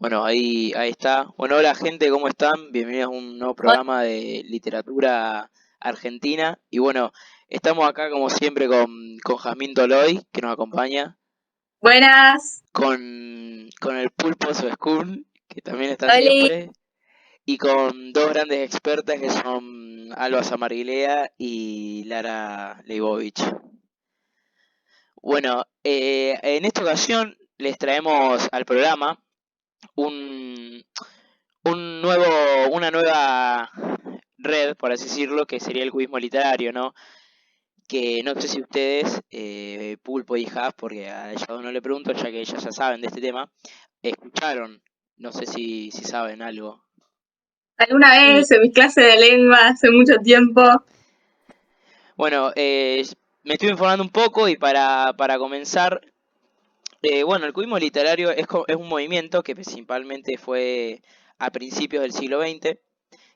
Bueno, ahí está. Bueno, hola gente, ¿cómo están? Bienvenidos a un nuevo programa de literatura argentina. Y bueno, estamos acá como siempre con Jazmín Toloy, que nos acompaña, Buenas, con el Pulpo Sescun, que también está Oli. siempre, y con dos grandes expertas que son Alba Samarguilea y Lara Leibovich. Bueno, en esta ocasión les traemos al programa un, una nueva red, por así decirlo, que sería el cubismo literario, ¿no? Que no sé si ustedes, Pulpo y Haf, porque a ellas dos no le pregunto, ya que ellas ya saben de este tema, escucharon, no sé si saben algo. Alguna vez en mi clase de lengua hace mucho tiempo. Bueno, me estoy informando un poco y para comenzar, bueno, el cubismo literario es un movimiento que principalmente fue a principios del siglo XX,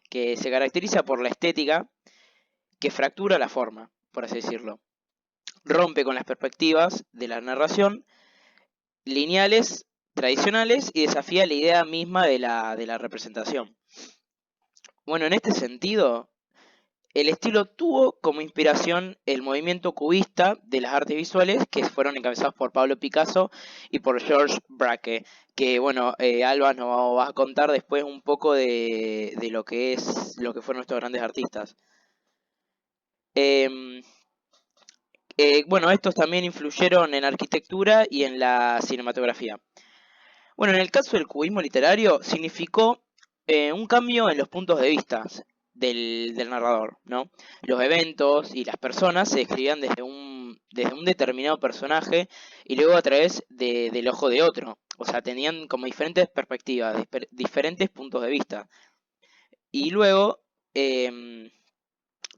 que se caracteriza por la estética que fractura la forma, por así decirlo. Rompe con las perspectivas de la narración lineales tradicionales y desafía la idea misma de la representación. Bueno, en este sentido, el estilo tuvo como inspiración el movimiento cubista de las artes visuales que fueron encabezados por Pablo Picasso y por Georges Braque, que bueno, Alba nos va a contar después un poco de lo que fueron estos grandes artistas. Em, bueno, estos también influyeron en arquitectura y en la cinematografía. Bueno, en el caso del cubismo literario, significó un cambio en los puntos de vista del narrador, ¿no? Los eventos y las personas se describían desde un determinado personaje y luego a través del ojo de otro. O sea, tenían como diferentes perspectivas, diferentes puntos de vista. Y luego, em,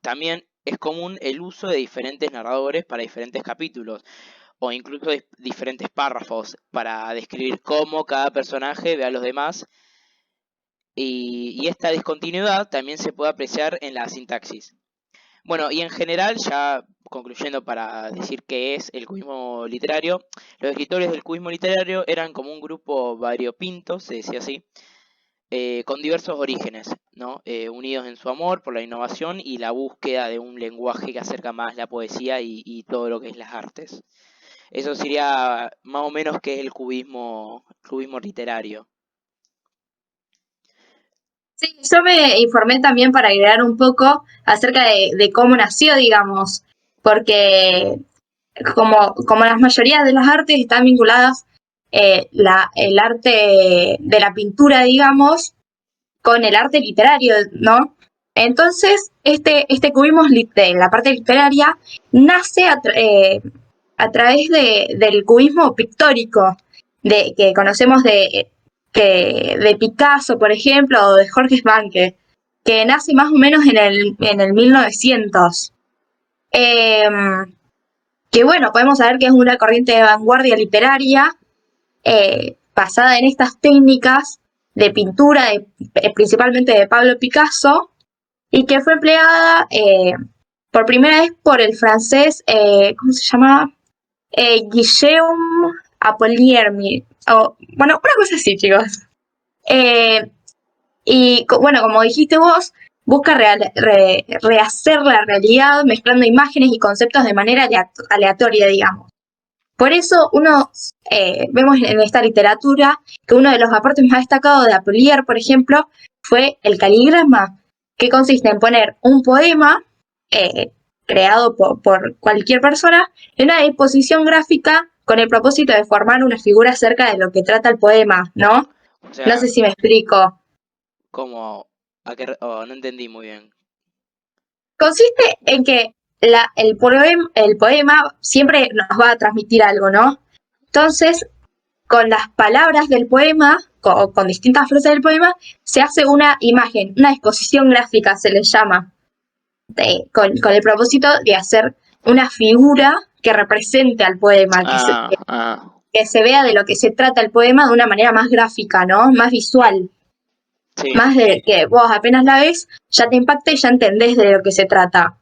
también es común el uso de diferentes narradores para diferentes capítulos o incluso diferentes párrafos para describir cómo cada personaje ve a los demás y esta discontinuidad también se puede apreciar en la sintaxis. Bueno, y en general, ya concluyendo para decir qué es el cubismo literario, los escritores del cubismo literario eran como un grupo variopinto, se decía así, con diversos orígenes, ¿no? Unidos en su amor por la innovación y la búsqueda de un lenguaje que acerca más la poesía y todo lo que es las artes. Eso sería más o menos qué es el cubismo literario. Sí, yo me informé también para agregar un poco acerca de cómo nació, digamos, porque como las mayorías de las artes están vinculadas el arte de la pintura, digamos, con el arte literario, ¿no? Entonces, este cubismo de la parte literaria nace a través del cubismo pictórico, que conocemos de Picasso, por ejemplo, o de Jorge Banque, que nace más o menos en el 1900. Eh, que bueno, podemos saber que es una corriente de vanguardia literaria basada en estas técnicas de pintura, principalmente de Pablo Picasso, y que fue empleada por primera vez por el francés, ¿cómo se llama? Guillaume Apollinaire, bueno, una cosa así, chicos. Eh, y bueno, como dijiste vos, busca rehacer la realidad mezclando imágenes y conceptos de manera aleatoria, digamos. Por eso vemos en esta literatura que uno de los aportes más destacados de Apollinaire, por ejemplo, fue el caligrama, que consiste en poner un poema eh, creado por cualquier persona en una disposición gráfica con el propósito de formar una figura acerca de lo que trata el poema, ¿no? O No sea, sé si me explico. como, no entendí muy bien. Consiste en que el poema siempre nos va a transmitir algo, ¿no? Entonces, con las palabras del poema, con distintas frases del poema, se hace una imagen, una exposición gráfica se le llama, con el propósito de hacer una figura que represente al poema, Ah, ah, que se vea de lo que se trata el poema de una manera más gráfica, ¿no? Más visual, sí. más de que vos apenas la ves, ya te impacta y ya entendés de lo que se trata.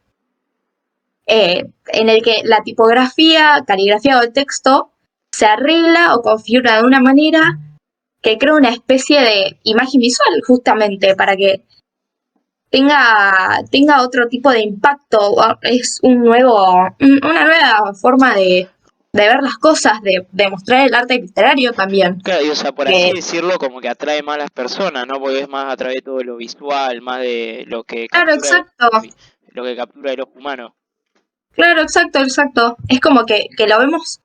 En el que la tipografía, caligrafía o el texto se arregla o configura de una manera que crea una especie de imagen visual justamente para que tenga otro tipo de impacto. Es una nueva forma de ver las cosas, de mostrar el arte literario también. Claro, y o sea, por así Que, decirlo, como que atrae más a las personas, ¿no? Porque es más a través de todo lo visual, más de lo que claro, captura, exacto, uy, lo que captura el ojo humano. claro, exacto, exacto. Es como que lo vemos,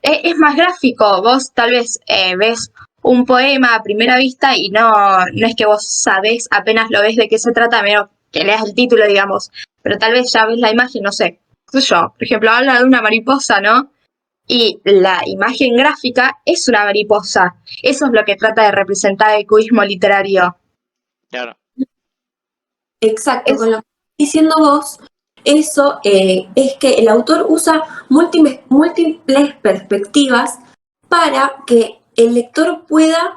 es más gráfico. Vos tal vez ves un poema a primera vista y no es que vos sabés, apenas lo ves de qué se trata, a menos que leas el título, digamos. Pero tal vez ya ves la imagen, no sé. Qué sé yo, por ejemplo, habla de una mariposa, ¿no? Y la imagen gráfica es una mariposa. Eso es lo que trata de representar el cubismo literario. Claro, Exacto, Es, con lo que estás diciendo vos, eso es que el autor usa múltiples perspectivas para que el lector pueda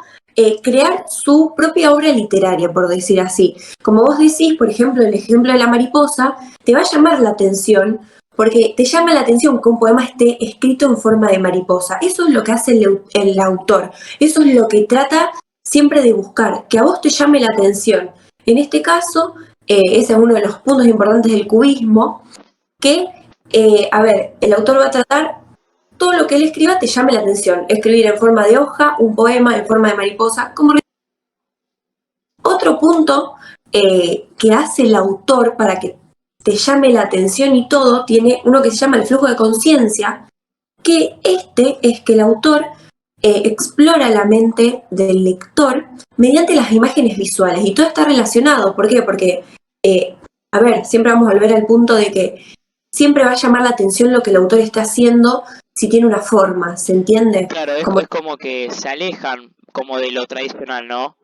crear su propia obra literaria, por decir así. Como vos decís, por ejemplo, el ejemplo de la mariposa, te va a llamar la atención porque te llama la atención que un poema esté escrito en forma de mariposa. Eso es lo que hace el autor, eso es lo que trata siempre de buscar, que a vos te llame la atención. En este caso, ese es uno de los puntos importantes del cubismo, que, a ver, el autor va a tratar todo lo que él escriba te llame la atención. Escribir en forma de hoja, un poema en forma de mariposa. Otro punto que hace el autor para que te llame la atención y todo, tiene uno que se llama el flujo de conciencia, que este es que el autor explora la mente del lector mediante las imágenes visuales y todo está relacionado. ¿Por qué? Porque, a ver, siempre vamos a volver al punto de que siempre va a llamar la atención lo que el autor está haciendo si tiene una forma, ¿se entiende? claro, Como es como que se alejan como de lo tradicional, ¿no?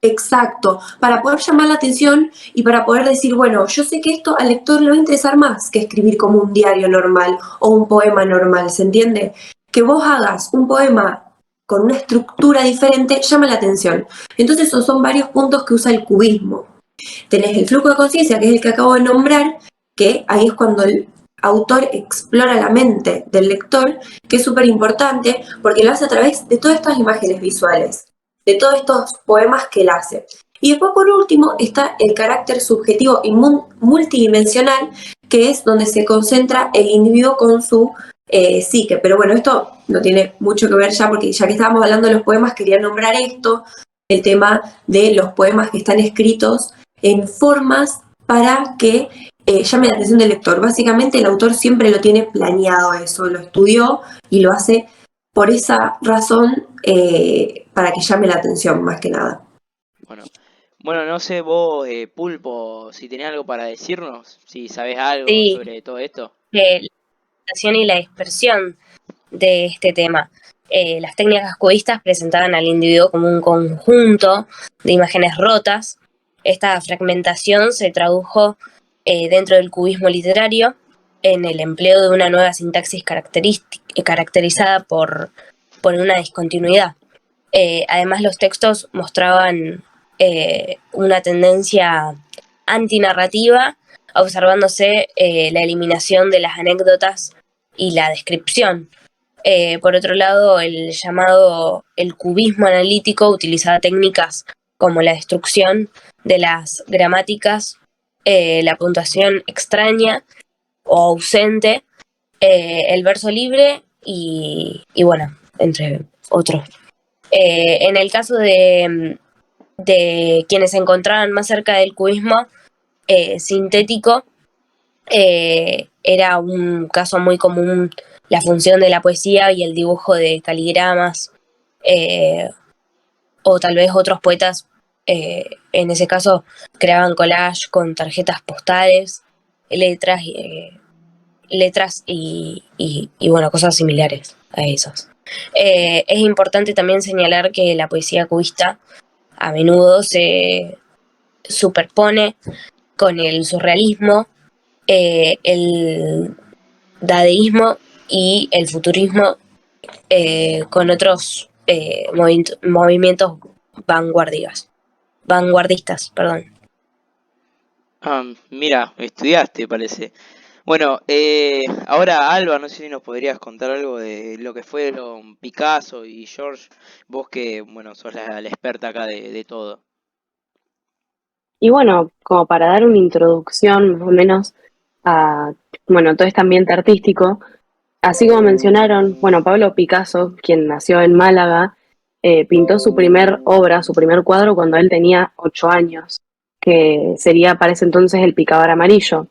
exacto, para poder llamar la atención y para poder decir, bueno, yo sé que esto al lector le va a interesar más que escribir como un diario normal o un poema normal, ¿se entiende? Que vos hagas un poema con una estructura diferente llama la atención. Entonces esos son varios puntos que usa el cubismo. Tenés el flujo de conciencia, que es el que acabo de nombrar, que ahí es cuando el autor explora la mente del lector, que es súper importante porque lo hace a través de todas estas imágenes visuales, de todos estos poemas que él hace. Y después, por último, está el carácter subjetivo y multidimensional, que es donde se concentra el individuo con su psique. Pero bueno, esto no tiene mucho que ver ya, porque ya que estábamos hablando de los poemas, quería nombrar esto, el tema de los poemas que están escritos en formas para que llame la atención del lector. Básicamente el autor siempre lo tiene planeado eso, lo estudió y lo hace por esa razón para que llame la atención más que nada. Bueno, bueno, no sé vos, Pulpo, si tenés algo para decirnos, si sabés algo Sí, sobre todo esto. la presentación y la dispersión de este tema. Las técnicas cubistas presentaban al individuo como un conjunto de imágenes rotas. Esta fragmentación se tradujo dentro del cubismo literario en el empleo de una nueva sintaxis caracterizada por una discontinuidad. Además, los textos mostraban una tendencia antinarrativa, observándose la eliminación de las anécdotas y la descripción. Por otro lado, el cubismo analítico utilizaba técnicas como la destrucción de las gramáticas, la puntuación extraña o ausente, el verso libre y bueno, entre otros. En el caso de quienes se encontraban más cerca del cubismo sintético, era un caso muy común la función de la poesía y el dibujo de caligramas, o tal vez otros poetas, en ese caso, creaban collage con tarjetas postales, letras, y bueno, cosas similares a esos. Es importante también señalar que la poesía cubista a menudo se superpone con el surrealismo, el dadaísmo y el futurismo, con otros movimientos vanguardistas, perdón. Ah, mira, estudiaste, parece. Bueno, ahora Alba, no sé si nos podrías contar algo de lo que fueron Picasso y George, vos que, bueno, sos la experta acá de todo. Y bueno, como para dar una introducción más o menos a, bueno, todo este ambiente artístico, así como mencionaron, bueno, Pablo Picasso, quien nació en Málaga, pintó su primer obra, su primer cuadro cuando él tenía 8 años, que sería para ese entonces el Picador Amarillo.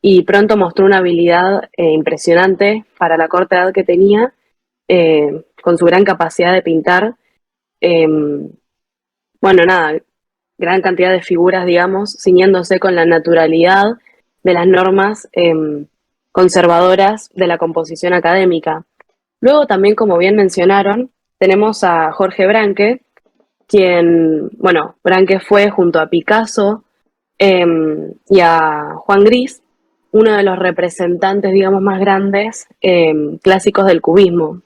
Y pronto mostró una habilidad impresionante para la corta edad que tenía, con su gran capacidad de pintar. eh, bueno, nada, gran cantidad de figuras, digamos, ciñéndose con la naturalidad de las normas conservadoras de la composición académica. Luego también, como bien mencionaron, tenemos a Jorge Branque, quien, bueno, Branque fue junto a Picasso y a Juan Gris, uno de los representantes, digamos, más grandes clásicos del cubismo.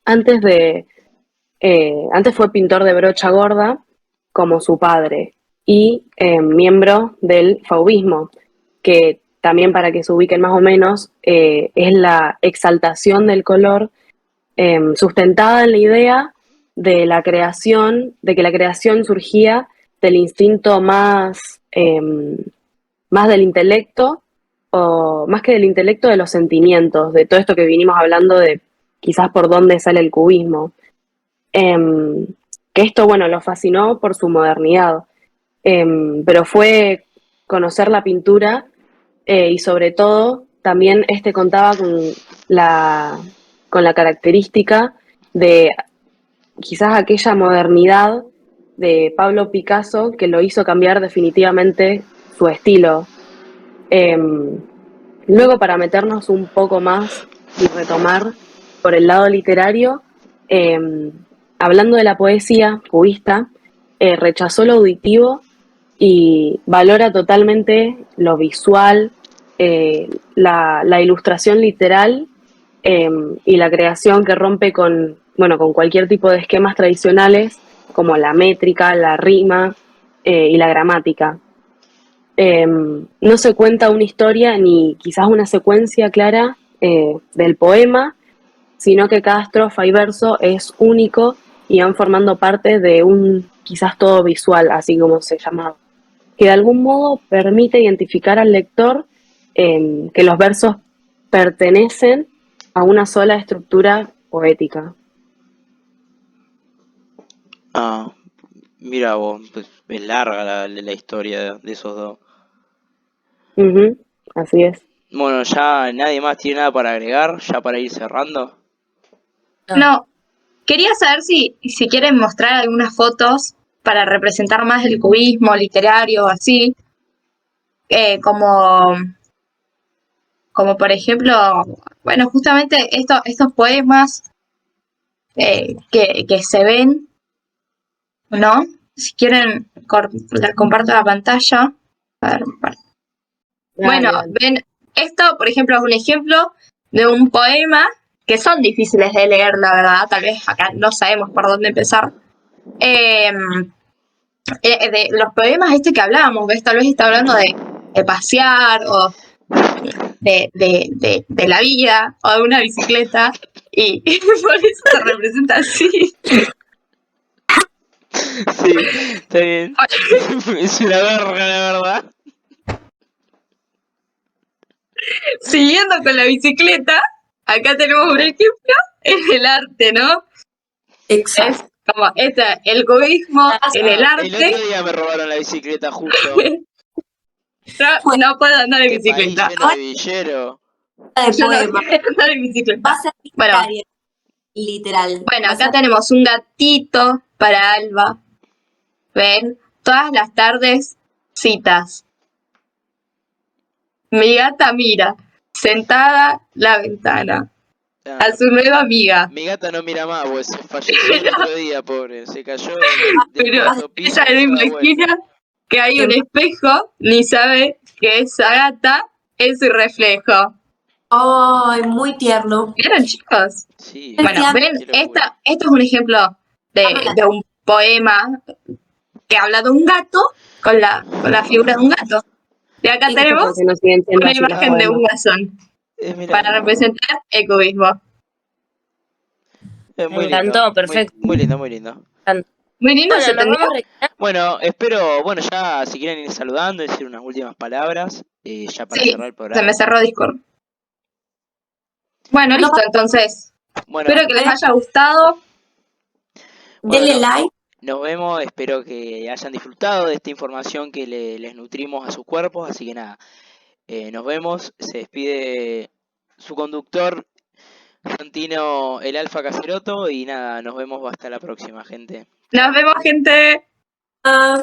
Antes de, antes fue pintor de brocha gorda, como su padre, y miembro del fauvismo, que también para que se ubiquen más o menos, es la exaltación del color sustentada en la idea de la creación, de que la creación surgía del instinto más del intelecto, o más que del intelecto, de los sentimientos, de todo esto que vinimos hablando de quizás por dónde sale el cubismo. Em, que esto, bueno, lo fascinó por su modernidad, pero fue conocer la pintura y sobre todo también este contaba la, con la característica de quizás aquella modernidad de Pablo Picasso que lo hizo cambiar definitivamente su estilo. Luego, para meternos un poco más y retomar por el lado literario, hablando de la poesía cubista, rechazó lo auditivo y valora totalmente lo visual, la ilustración literal y la creación que rompe con, bueno, con cualquier tipo de esquemas tradicionales como la métrica, la rima y la gramática. No se cuenta una historia ni quizás una secuencia clara del poema, sino que cada estrofa y verso es único y van formando parte de un quizás todo visual, así como se llama, que de algún modo permite identificar al lector que los versos pertenecen a una sola estructura poética. Ah, mira vos, pues es larga la historia de esos dos. Ujú, así es. Bueno, ya nadie más tiene nada para agregar, ya para ir cerrando. No, quería saber si quieren mostrar algunas fotos para representar más el cubismo literario, así, como, como por ejemplo, bueno, justamente estos poemas que se ven, ¿no? Si quieren, les comparto la pantalla. A ver, bueno, Dale. ven, esto, por ejemplo, es un ejemplo de un poema que son difíciles de leer, la verdad. Tal vez acá no sabemos por dónde empezar. De los poemas que hablábamos, ¿ves? Tal vez está hablando de pasear o de la vida o de una bicicleta y por eso se representa así. Sí, está bien. Es una verga, la verdad. Siguiendo con la bicicleta, acá tenemos un ejemplo en el arte, ¿no? Exacto. Es como el cubismo en el El arte. otro día me robaron la bicicleta justo. No puedo andar en Qué país bicicleta. lleno de villero. De Yo no poema. quiero andar en Va bicicleta. a ser Bueno, literaria, literal. bueno, Va a acá ser- tenemos un gatito para Alba. ¿Ven? Todas las tardes, citas. Mi gata mira, sentada la ventana, Ah, a su nueva amiga. mi gata no mira más, pues se falleció el otro día, pobre. Se cayó del Pero cuarto piso ella y no no da vuelta. imagina que hay un espejo, ni sabe que esa gata es su reflejo. Ay, muy tierno. ¿Vieron, chicos? Sí, Bueno, ven, qué locura. esto es un ejemplo de un poema que habla de un gato con la figura de un gato. Y acá Y esto tenemos porque nos siguen siendo una así. imagen de Bueno, un guasón Mira, para representar el cubismo. muy Me lindo, encantó, muy, perfecto. muy lindo, muy lindo. Muy lindo, Bueno, ¿se nos entendió? vamos retirando. Bueno, espero, bueno, ya si quieren ir saludando, decir unas últimas palabras, ya para Sí, cerrar el se programa. me cerró Discord. Bueno, No, listo, entonces. Bueno, Espero que les haya gustado. bueno, denle like. nos vemos, espero que hayan disfrutado de esta información que les nutrimos a sus cuerpos, así que nada, nos vemos, se despide su conductor, Santino el Alfa Caceroto, y nada, nos vemos hasta la próxima, gente. Nos vemos, gente. Ah,